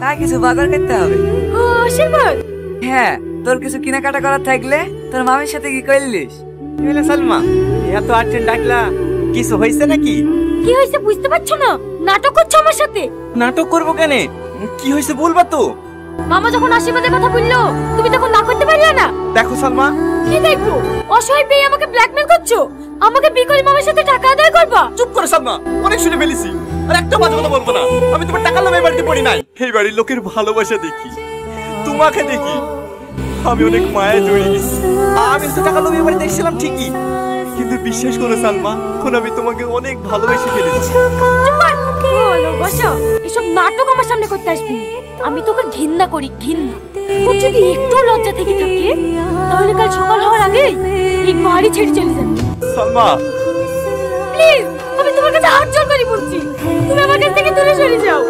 তাই কিছু বাজার করতে হবে। আশীর্বাদ, হ্যাঁ, তোর কিছু কেনাকাটা করার থাকলে তোর মামির সাথে কি করলিস? এলে সালমা, এত আর্জেন্ট ডাকলা, কিছু হয়েছে নাকি? কি হয়েছে বুঝতে পারছো না? নাটক করছো আমার সাথে। নাটক করবো কেন? কি হয়েছে বলবা তো। মামা যখন আশীর্বাদের কথা বললো, তুমি তখন না করতে পারলে না। দেখো সালমা, কি দেখবো? অসহায় পেয়ে আমাকে ব্ল্যাকমেল করছো, আমাকে বিকরি মামার সাথে টাকা আদায় করবা। চুপ করো সালমা, অনেক শুনে ফেলেছি। আর একটা বাজে কথা বলবো না। আমি তোমার টাকা নামে বাড়িতে পড়ি নাই। এই বাড়ির লোকের ভালোবাসা দেখি, তোমাকে দেখি, আমি অনেক মায়া জড়িয়ে গেছি। আমি তো টাকা লোভে বাড়িতে এসেছিলাম ঠিকই, কিন্তু বিশ্বাস করো সালমা, এখন আমি তোমাকে অনেক ভালোবেসে ফেলেছি। ভালোবাসা? এসব নাটক আমার সামনে করতে আসবি। আমি তোকে ঘৃণা করি, ঘৃণা। তোর যদি একটু লজ্জা থেকে থাকে, তাহলে কাল সকাল হওয়ার আগে এই বাড়ি ছেড়ে চলে যাবি। সালমা প্লিজ, আমি তোমার কাছে হাত জোড় করে বলছি, তুমি আমার কাছ থেকে দূরে সরে যাও।